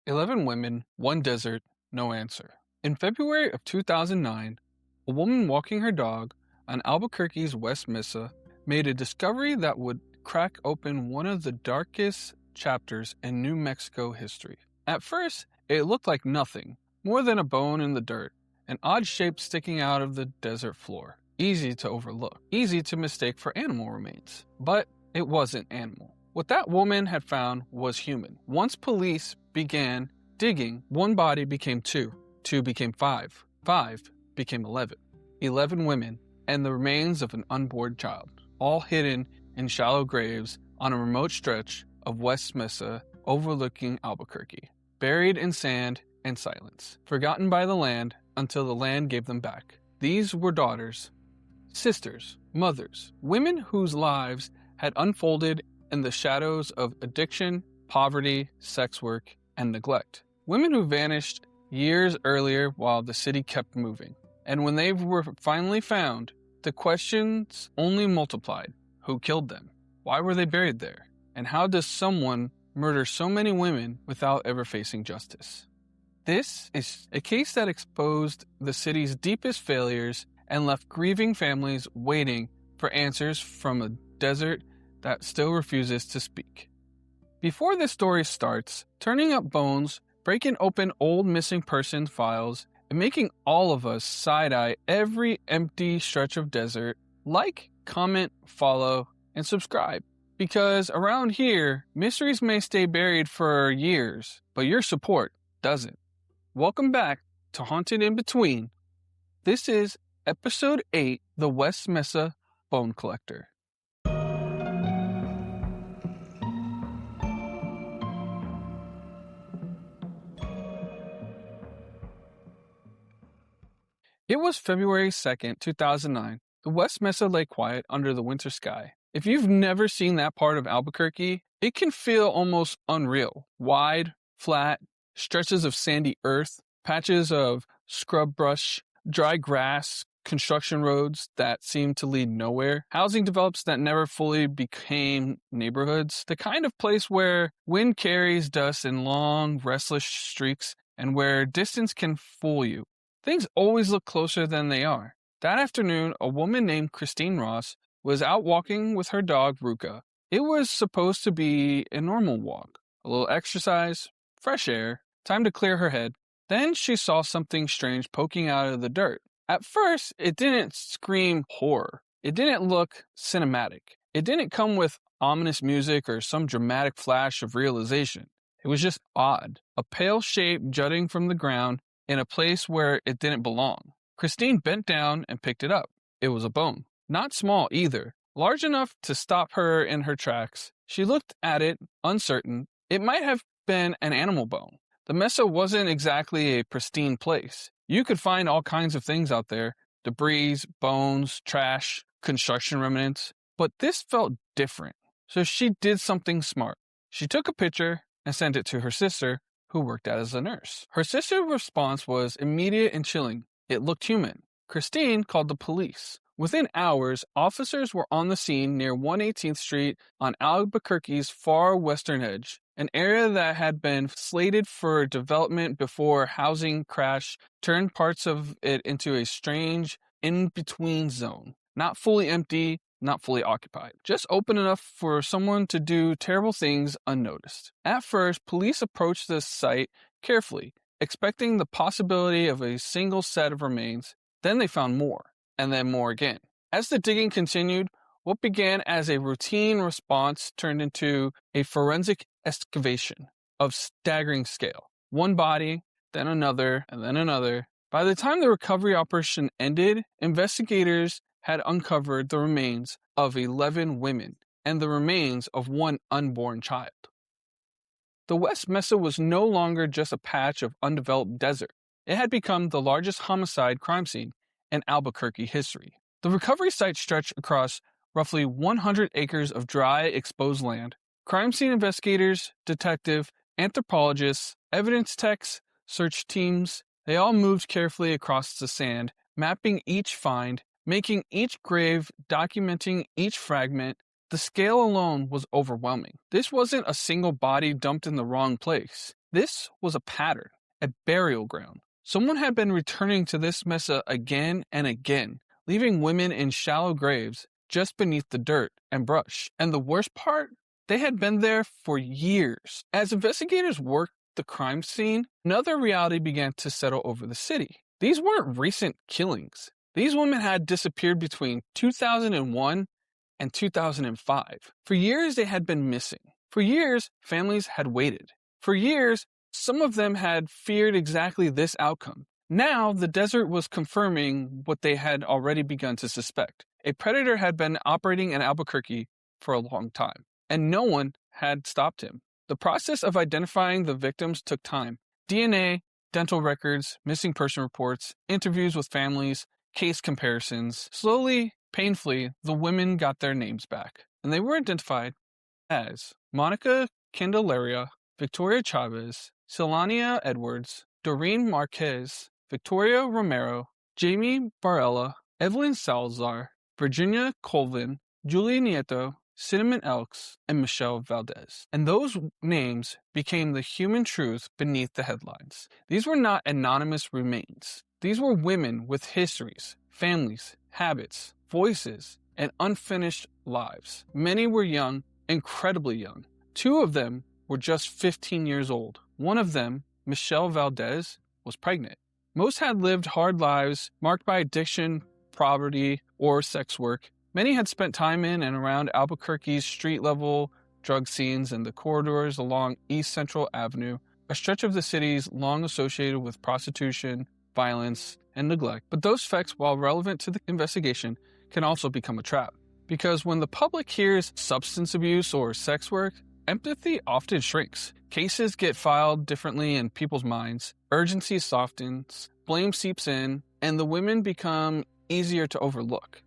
11 women, one desert, no answer. In February of 2009, a woman walking her dog on Albuquerque's West Mesa made a discovery that would crack open one of the darkest chapters in New Mexico history. At first, it looked like nothing, more than a bone in the dirt, an odd shape sticking out of the desert floor. Easy to overlook, easy to mistake for animal remains. But it wasn't animal. What that woman had found was human. Once police began digging, one body became two, two became five, five became 11. 11 women and the remains of an unborn child, all hidden in shallow graves on a remote stretch of West Mesa overlooking Albuquerque, buried in sand and silence, forgotten by the land until the land gave them back. These were daughters, sisters, mothers, women whose lives had unfolded in the shadows of addiction, poverty, sex work, and neglect. Women who vanished years earlier while the city kept moving. And when they were finally found, the questions only multiplied. Who killed them? Why were they buried there? And how does someone murder so many women without ever facing justice? This is a case that exposed the city's deepest failures and left grieving families waiting for answers from a desert that still refuses to speak. Before this story starts, turning up bones, breaking open old missing persons files, and making all of us side-eye every empty stretch of desert, like, comment, follow, and subscribe. Because around here, mysteries may stay buried for years, but your support doesn't. Welcome back to Haunted in Between. This is Episode 8, The West Mesa Bone Collector. It was February 2nd, 2009. The West Mesa lay quiet under the winter sky. If you've never seen that part of Albuquerque, it can feel almost unreal. Wide, flat, stretches of sandy earth, patches of scrub brush, dry grass, construction roads that seem to lead nowhere, housing develops that never fully became neighborhoods, the kind of place where wind carries dust in long, restless streaks and where distance can fool you. Things always look closer than they are. That afternoon, a woman named Christine Ross was out walking with her dog, Ruka. It was supposed to be a normal walk. A little exercise, fresh air, time to clear her head. Then she saw something strange poking out of the dirt. At first, it didn't scream horror. It didn't look cinematic. It didn't come with ominous music or some dramatic flash of realization. It was just odd. A pale shape jutting from the ground in a place where it didn't belong. Christine bent down and picked it up. It was a bone. Not small either. Large enough to stop her in her tracks. She looked at it, uncertain. It might have been an animal bone. The Mesa wasn't exactly a pristine place. You could find all kinds of things out there. Debris, bones, trash, construction remnants. But this felt different. So she did something smart. She took a picture and sent it to her sister, who worked as a nurse. Her sister's response was immediate and chilling. It looked human. Christine called the police. Within hours, officers were on the scene near 118th Street on Albuquerque's far western edge, an area that had been slated for development before housing crash turned parts of it into a strange in-between zone. Not fully empty, not fully occupied. Just open enough for someone to do terrible things unnoticed. At first, police approached the site carefully, expecting the possibility of a single set of remains. Then they found more, and then more again. As the digging continued, what began as a routine response turned into a forensic excavation of staggering scale. One body, then another, and then another. By the time the recovery operation ended, investigators had uncovered the remains of 11 women and the remains of one unborn child. The West Mesa was no longer just a patch of undeveloped desert. It had become the largest homicide crime scene in Albuquerque history. The recovery site stretched across roughly 100 acres of dry, exposed land. Crime scene investigators, detectives, anthropologists, evidence techs, search teams, they all moved carefully across the sand, mapping each find, making each grave, documenting each fragment. The scale alone was overwhelming. This wasn't a single body dumped in the wrong place. This was a pattern, a burial ground. Someone had been returning to this mesa again and again, leaving women in shallow graves just beneath the dirt and brush. And the worst part? They had been there for years. As investigators worked the crime scene, another reality began to settle over the city. These weren't recent killings. These women had disappeared between 2001 and 2005. For years, they had been missing. For years, families had waited. For years, some of them had feared exactly this outcome. Now, the desert was confirming what they had already begun to suspect. A predator had been operating in Albuquerque for a long time, and no one had stopped him. The process of identifying the victims took time. DNA, dental records, missing person reports, interviews with families, case comparisons. Slowly, painfully, the women got their names back, and they were identified as Monica Candelaria, Victoria Chavez, Silania Edwards, Doreen Marquez, Victoria Romero, Jamie Barella, Evelyn Salazar, Virginia Colvin, Julie Nieto, Cinnamon Elks, and Michelle Valdez. And those names became the human truth beneath the headlines. These were not anonymous remains. These were women with histories, families, habits, voices, and unfinished lives. Many were young, incredibly young. 2 of them were just 15 years old. One of them, Michelle Valdez, was pregnant. Most had lived hard lives marked by addiction, poverty, or sex work. Many had spent time in and around Albuquerque's street-level drug scenes and the corridors along East Central Avenue, a stretch of the cities long associated with prostitution, violence, and neglect. But those facts, while relevant to the investigation, can also become a trap. Because when the public hears substance abuse or sex work, empathy often shrinks. Cases get filed differently in people's minds, urgency softens, blame seeps in, and the women become easier to overlook.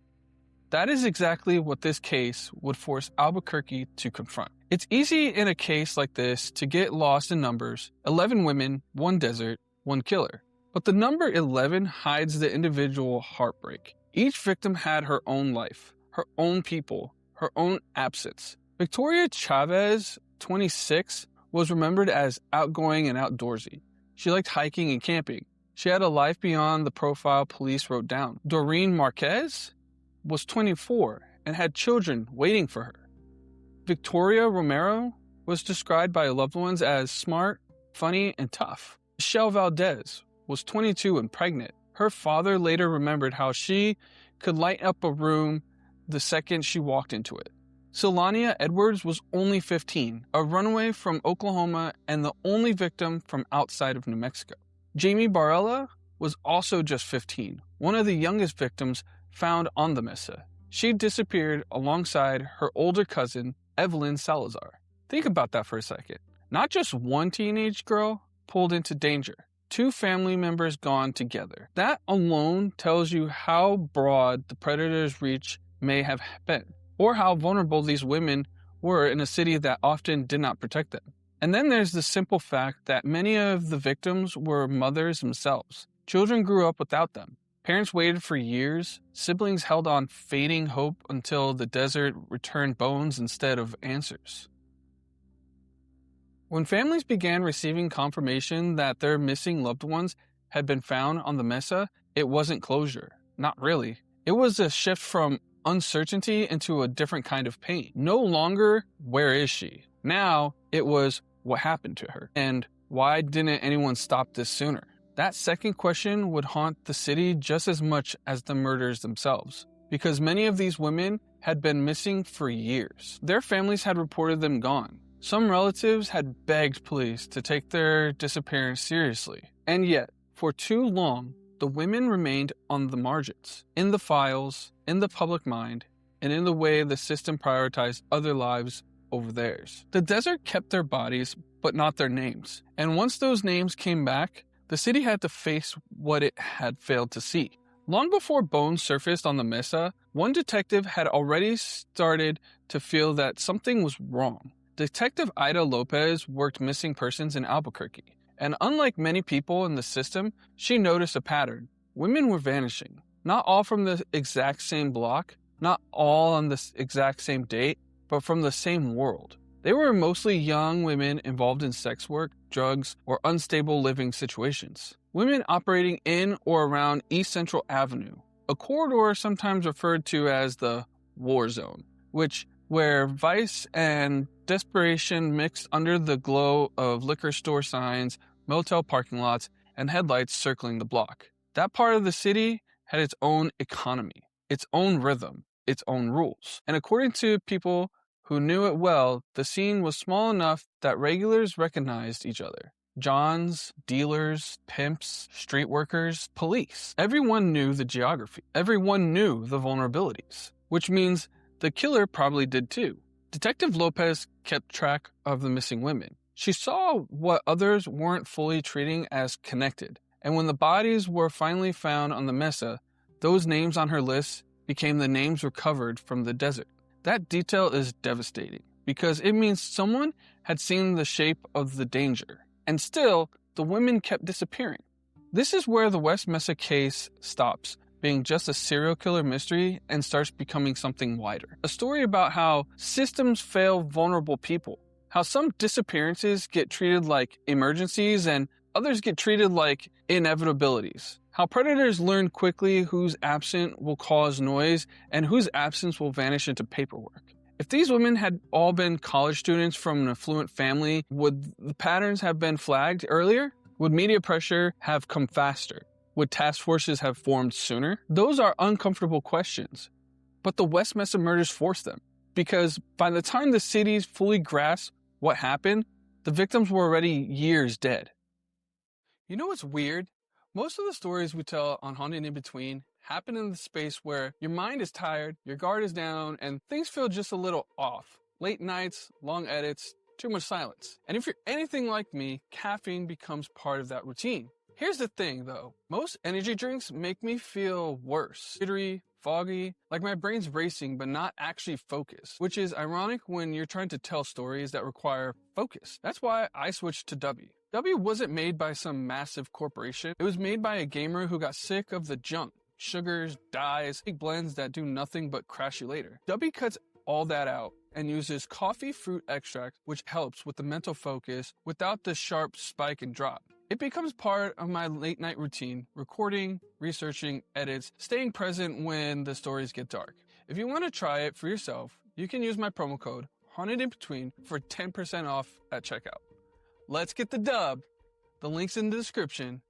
That is exactly what this case would force Albuquerque to confront. It's easy in a case like this to get lost in numbers: 11 women, 1 desert, 1 killer. But the number 11 hides the individual heartbreak. Each victim had her own life, her own people, her own absence. Victoria Chavez, 26, was remembered as outgoing and outdoorsy. She liked hiking and camping. She had a life beyond the profile police wrote down. Doreen Marquez was 24 and had children waiting for her. Victoria Romero was described by loved ones as smart, funny, and tough. Michelle Valdez was 22 and pregnant. Her father later remembered how she could light up a room the second she walked into it. Silania Edwards was only 15, a runaway from Oklahoma and the only victim from outside of New Mexico. Jamie Barella was also just 15, one of the youngest victims found on the Mesa. She disappeared alongside her older cousin, Evelyn Salazar. Think about that for a second. Not just one teenage girl pulled into danger, 2 family members gone together. That alone tells you how broad the predator's reach may have been, or how vulnerable these women were in a city that often did not protect them. And then there's the simple fact that many of the victims were mothers themselves. Children grew up without them. Parents waited for years. Siblings held on fading hope until the desert returned bones instead of answers. When families began receiving confirmation that their missing loved ones had been found on the Mesa, it wasn't closure. Not really. It was a shift from uncertainty into a different kind of pain. No longer, where is she? Now, it was, what happened to her? And why didn't anyone stop this sooner? That second question would haunt the city just as much as the murders themselves, because many of these women had been missing for years. Their families had reported them gone. Some relatives had begged police to take their disappearance seriously. And yet, for too long, the women remained on the margins, in the files, in the public mind, and in the way the system prioritized other lives over theirs. The desert kept their bodies, but not their names. And once those names came back, the city had to face what it had failed to see. Long before bones surfaced on the Mesa, one detective had already started to feel that something was wrong. Detective Ida Lopez worked missing persons in Albuquerque, and unlike many people in the system, she noticed a pattern. Women were vanishing. Not all from the exact same block, not all on the exact same date, but from the same world. They were mostly young women involved in sex work, drugs, or unstable living situations. Women operating in or around East Central Avenue, a corridor sometimes referred to as the war zone, where vice and desperation mixed under the glow of liquor store signs, motel parking lots, and headlights circling the block. That part of the city had its own economy, its own rhythm, its own rules. And according to people who knew it well, the scene was small enough that regulars recognized each other. Johns, dealers, pimps, street workers, police. Everyone knew the geography. Everyone knew the vulnerabilities, which means the killer probably did too. Detective Lopez kept track of the missing women. She saw what others weren't fully treating as connected. And when the bodies were finally found on the Mesa, those names on her list became the names recovered from the desert. That detail is devastating because it means someone had seen the shape of the danger. And still, the women kept disappearing. This is where the West Mesa case stops being just a serial killer mystery and starts becoming something wider. A story about how systems fail vulnerable people, how some disappearances get treated like emergencies and others get treated like inevitabilities, how predators learn quickly who's absent will cause noise and whose absence will vanish into paperwork. If these women had all been college students from an affluent family, would the patterns have been flagged earlier? Would media pressure have come faster? Would task forces have formed sooner? Those are uncomfortable questions. But the West Mesa murders forced them, because by the time the cities fully grasped what happened, the victims were already years dead. You know what's weird? Most of the stories we tell on Haunted in Between happen in the space where your mind is tired, your guard is down, and things feel just a little off. Late nights, long edits, too much silence. And if you're anything like me, caffeine becomes part of that routine. Here's the thing though, most energy drinks make me feel worse. Jittery, foggy, like my brain's racing but not actually focused, which is ironic when you're trying to tell stories that require focus. That's why I switched to W. W wasn't made by some massive corporation. It was made by a gamer who got sick of the junk, sugars, dyes, big blends that do nothing but crash you later. W cuts all that out and uses coffee fruit extract, which helps with the mental focus without the sharp spike and drop. It becomes part of my late night routine, recording, researching, edits, staying present when the stories get dark. If you want to try it for yourself, you can use my promo code HauntedInBetween for 10% off at checkout. Let's get the dub. The link's in the description.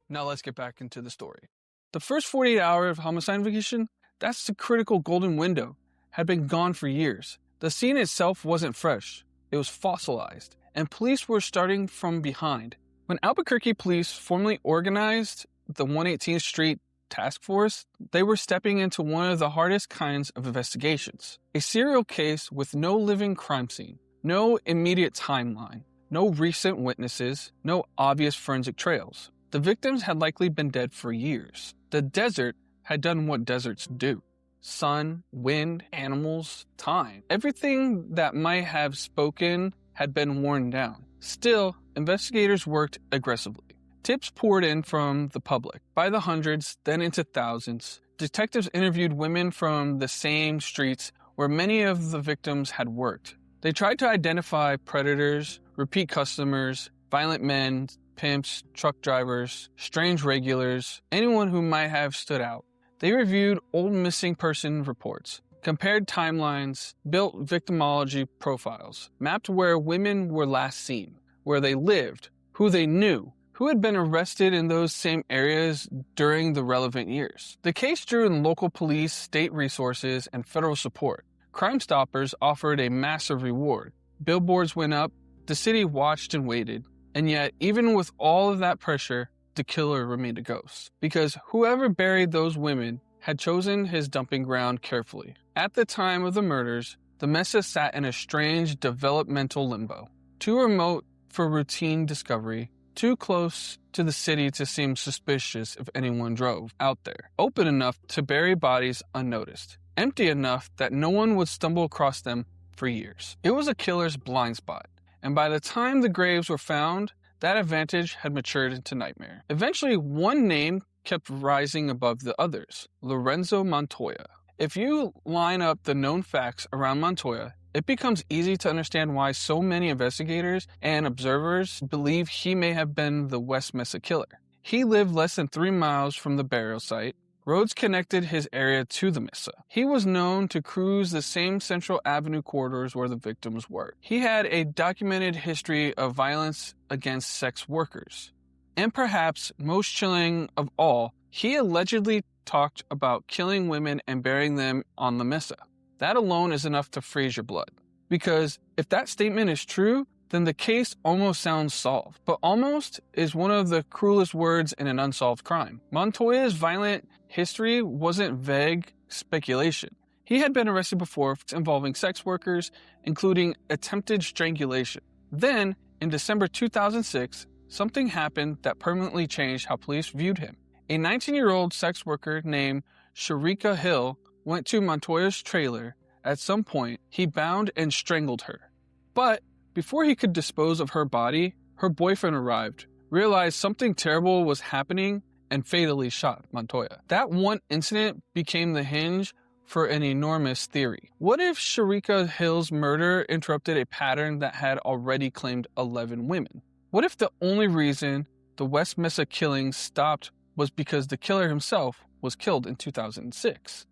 Now let's get back into the story. The first 48 hours of homicide investigation, that's the critical golden window, had been gone for years. The scene itself wasn't fresh. It was fossilized, and police were starting from behind. When Albuquerque police formally organized the 118th Street Task Force, they were stepping into one of the hardest kinds of investigations. A serial case with no living crime scene, no immediate timeline, no recent witnesses, no obvious forensic trails. The victims had likely been dead for years. The desert had done what deserts do. Sun, wind, animals, time. Everything that might have spoken had been worn down. Still, investigators worked aggressively. Tips poured in from the public, by the hundreds, then into thousands. Detectives interviewed women from the same streets where many of the victims had worked. They tried to identify predators, repeat customers, violent men, pimps, truck drivers, strange regulars, anyone who might have stood out. They reviewed old missing person reports, compared timelines, built victimology profiles, mapped where women were last seen, where they lived, who they knew, who had been arrested in those same areas during the relevant years. The case drew in local police, state resources, and federal support. Crime Stoppers offered a massive reward. Billboards went up, the city watched and waited, and yet, even with all of that pressure, the killer remained a ghost. Because whoever buried those women had chosen his dumping ground carefully. At the time of the murders, the Mesa sat in a strange developmental limbo. Too remote for routine discovery, too close to the city to seem suspicious if anyone drove out there. Open enough to bury bodies unnoticed. Empty enough that no one would stumble across them for years. It was a killer's blind spot. And by the time the graves were found, that advantage had matured into nightmare. Eventually, one name kept rising above the others, Lorenzo Montoya. If you line up the known facts around Montoya, it becomes easy to understand why so many investigators and observers believe he may have been the West Mesa killer. He lived less than 3 miles from the burial site. Roads connected his area to the Mesa. He was known to cruise the same Central Avenue corridors where the victims were. He had a documented history of violence against sex workers. And perhaps most chilling of all, he allegedly talked about killing women and burying them on the Mesa. That alone is enough to freeze your blood. Because if that statement is true, then the case almost sounds solved. But almost is one of the cruelest words in an unsolved crime. Montoya's violent history wasn't vague speculation. He had been arrested before involving sex workers, including attempted strangulation. Then, in December 2006, something happened that permanently changed how police viewed him. A 19-year-old sex worker named Sharika Hill went to Montoya's trailer. At some point, he bound and strangled her. But before he could dispose of her body, her boyfriend arrived, realized something terrible was happening, and fatally shot Montoya. That one incident became the hinge for an enormous theory. What if Sharika Hill's murder interrupted a pattern that had already claimed 11 women? What if the only reason the West Mesa killings stopped was because the killer himself was killed in 2006?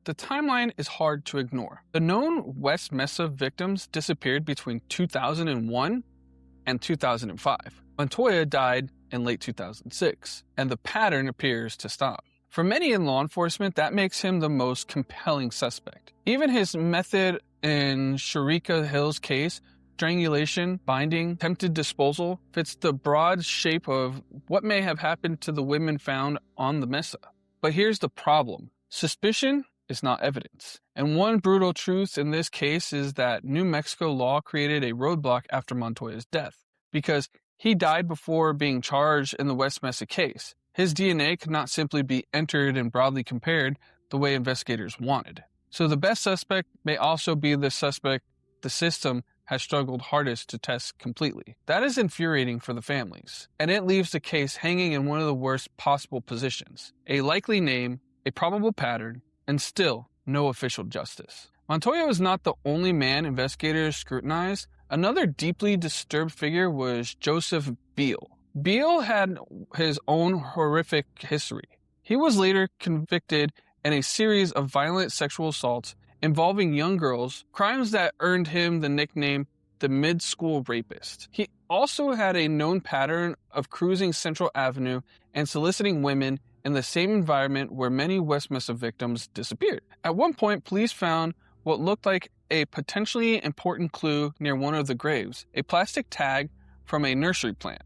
The timeline is hard to ignore. The known West Mesa victims disappeared between 2001 and 2005. Montoya died in late 2006, and the pattern appears to stop. For many in law enforcement, that makes him the most compelling suspect. Even his method in Sharika Hill's case, strangulation, binding, attempted disposal, fits the broad shape of what may have happened to the women found on the Mesa. But here's the problem. Suspicion is not evidence. And one brutal truth in this case is that New Mexico law created a roadblock after Montoya's death, because he died before being charged in the West Mesa case. His DNA could not simply be entered and broadly compared the way investigators wanted. So the best suspect may also be the suspect the system has struggled hardest to test completely. That is infuriating for the families, and it leaves the case hanging in one of the worst possible positions. A likely name, a probable pattern, and still no official justice. Montoya was not the only man investigators scrutinized. Another deeply disturbed figure was Joseph Beal. Beal had his own horrific history. He was later convicted in a series of violent sexual assaults involving young girls, crimes that earned him the nickname the mid-school rapist. He also had a known pattern of cruising Central Avenue and soliciting women in the same environment where many West Mesa victims disappeared. At one point, police found what looked like a potentially important clue near one of the graves, a plastic tag from a nursery plant.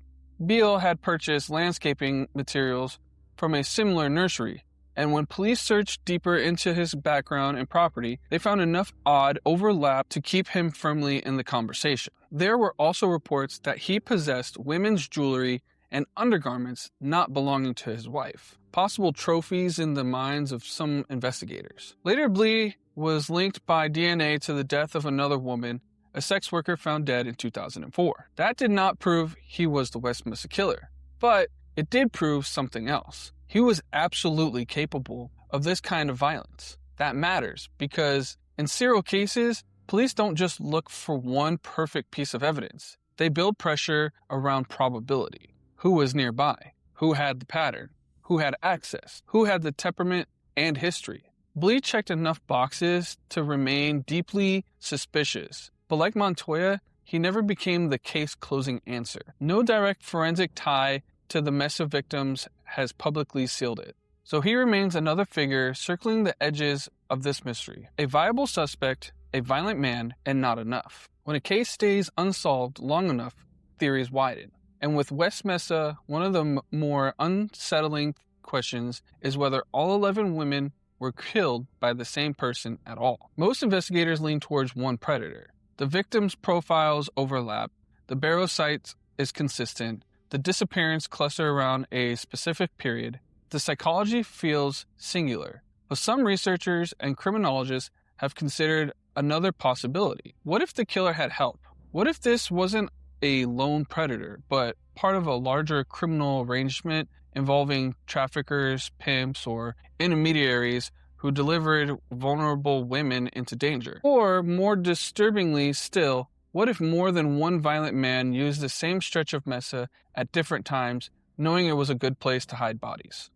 Beal had purchased landscaping materials from a similar nursery, and when police searched deeper into his background and property, they found enough odd overlap to keep him firmly in the conversation. There were also reports that he possessed women's jewelry and undergarments not belonging to his wife, possible trophies in the minds of some investigators. Later, Blee was linked by DNA to the death of another woman, a sex worker found dead in 2004. That did not prove he was the West Mesa killer, but it did prove something else. He was absolutely capable of this kind of violence. That matters because in serial cases, police don't just look for one perfect piece of evidence. They build pressure around probability. Who was nearby? Who had the pattern? Who had access? Who had the temperament and history? Blee checked enough boxes to remain deeply suspicious. But like Montoya, he never became the case-closing answer. No direct forensic tie to the Mesa victims has publicly sealed it. So he remains another figure circling the edges of this mystery. A viable suspect, a violent man, and not enough. When a case stays unsolved long enough, theories widen. And with West Mesa, one of the more unsettling questions is whether all 11 women were killed by the same person at all. Most investigators lean towards one predator. The victims' profiles overlap, the burial site is consistent, the disappearance cluster around a specific period. The psychology feels singular, but some researchers and criminologists have considered another possibility. What if the killer had help? What if this wasn't a lone predator, but part of a larger criminal arrangement involving traffickers, pimps, or intermediaries who delivered vulnerable women into danger? Or, more disturbingly still, what if more than one violent man used the same stretch of Mesa at different times, knowing it was a good place to hide bodies?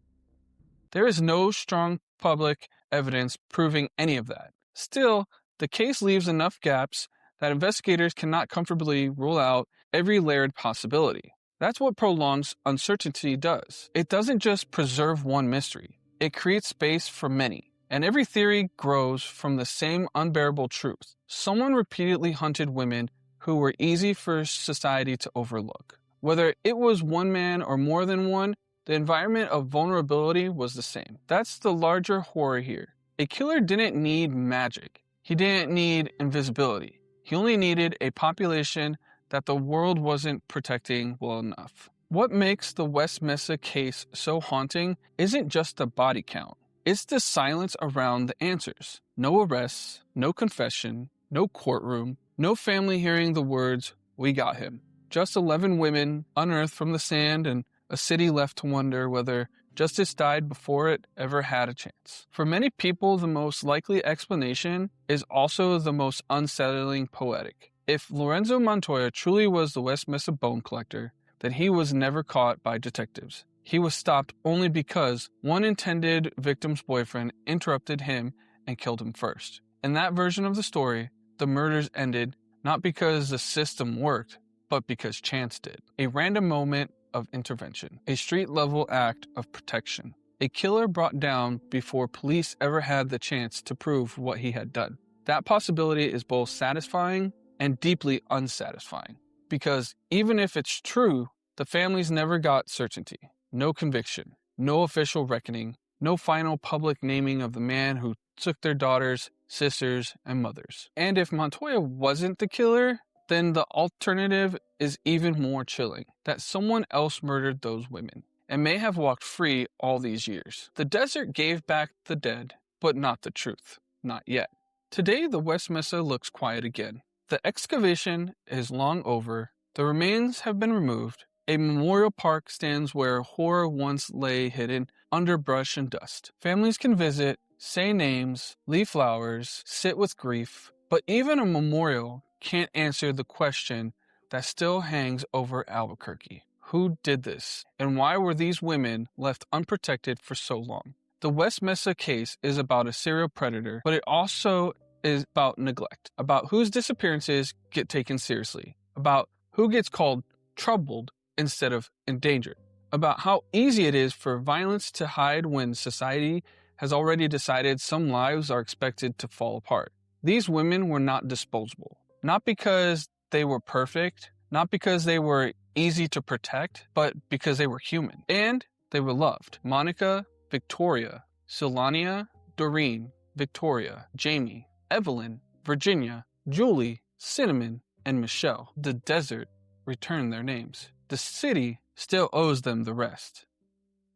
There is no strong public evidence proving any of that. Still, the case leaves enough gaps that investigators cannot comfortably rule out every layered possibility. That's what prolonged uncertainty does. It doesn't just preserve one mystery, it creates space for many. And every theory grows from the same unbearable truth. Someone repeatedly hunted women who were easy for society to overlook. Whether it was one man or more than one, the environment of vulnerability was the same. That's the larger horror here. A killer didn't need magic. He didn't need invisibility. He only needed a population that the world wasn't protecting well enough. What makes the West Mesa case so haunting isn't just the body count. It's the silence around the answers. No arrests, no confession, no courtroom, no family hearing the words, "We got him." Just 11 women unearthed from the sand and a city left to wonder whether justice died before it ever had a chance. For many people, the most likely explanation is also the most unsettling poetic. If Lorenzo Montoya truly was the West Mesa bone collector, then he was never caught by detectives. He was stopped only because one intended victim's boyfriend interrupted him and killed him first. In that version of the story, the murders ended not because the system worked, but because chance did. A random moment of intervention, a street-level act of protection, a killer brought down before police ever had the chance to prove what he had done. That possibility is both satisfying and deeply unsatisfying, because even if it's true, the families never got certainty. No conviction, no official reckoning, no final public naming of the man who took their daughters, sisters, and mothers. And if Montoya wasn't the killer, then the alternative is even more chilling, that someone else murdered those women and may have walked free all these years. The desert gave back the dead, but not the truth. Not yet. Today, the West Mesa looks quiet again. The excavation is long over, the remains have been removed, a memorial park stands where horror once lay hidden under brush and dust. Families can visit, say names, leave flowers, sit with grief, but even a memorial can't answer the question that still hangs over Albuquerque. Who did this? And why were these women left unprotected for so long? The West Mesa case is about a serial predator, but it also is about neglect, about whose disappearances get taken seriously, about who gets called troubled instead of endangered, about how easy it is for violence to hide when society has already decided some lives are expected to fall apart. These women were not disposable, not because they were perfect, not because they were easy to protect, but because they were human. And they were loved. Monica, Victoria, Silania, Doreen, Victoria, Jamie, Evelyn, Virginia, Julie, Cinnamon, and Michelle. The desert returned their names. The city still owes them the rest.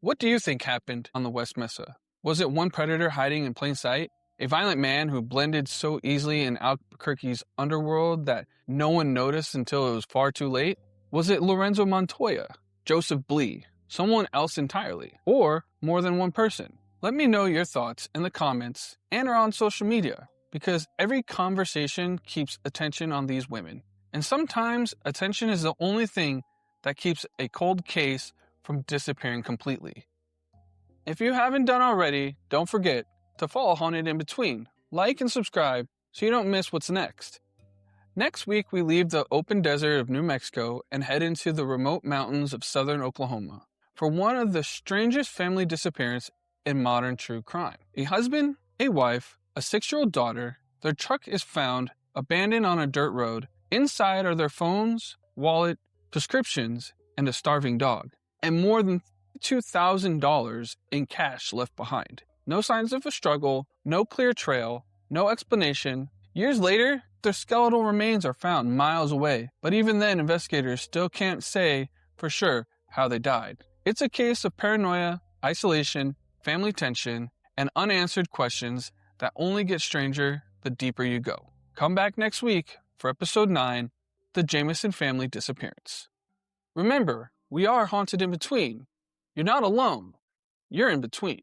What do you think happened on the West Mesa? Was it one predator hiding in plain sight? A violent man who blended so easily in Albuquerque's underworld that no one noticed until it was far too late? Was it Lorenzo Montoya, Joseph Blee, someone else entirely, or more than one person? Let me know your thoughts in the comments and or on social media, because every conversation keeps attention on these women. And sometimes attention is the only thing that keeps a cold case from disappearing completely. If you haven't done already, don't forget to follow Haunted in Between, like and subscribe so you don't miss what's next. Next week, we leave the open desert of New Mexico and head into the remote mountains of southern Oklahoma for one of the strangest family disappearances in modern true crime. A husband, a wife, a 6-year-old daughter, their truck is found abandoned on a dirt road. Inside are their phones, wallet, prescriptions, and a starving dog, and more than $2,000 in cash left behind. No signs of a struggle, no clear trail, no explanation. Years later, their skeletal remains are found miles away, but even then, investigators still can't say for sure how they died. It's a case of paranoia, isolation, family tension, and unanswered questions that only get stranger the deeper you go. Come back next week for episode 9, The Jameson Family Disappearance. Remember, we are haunted in between. You're not alone. You're in between.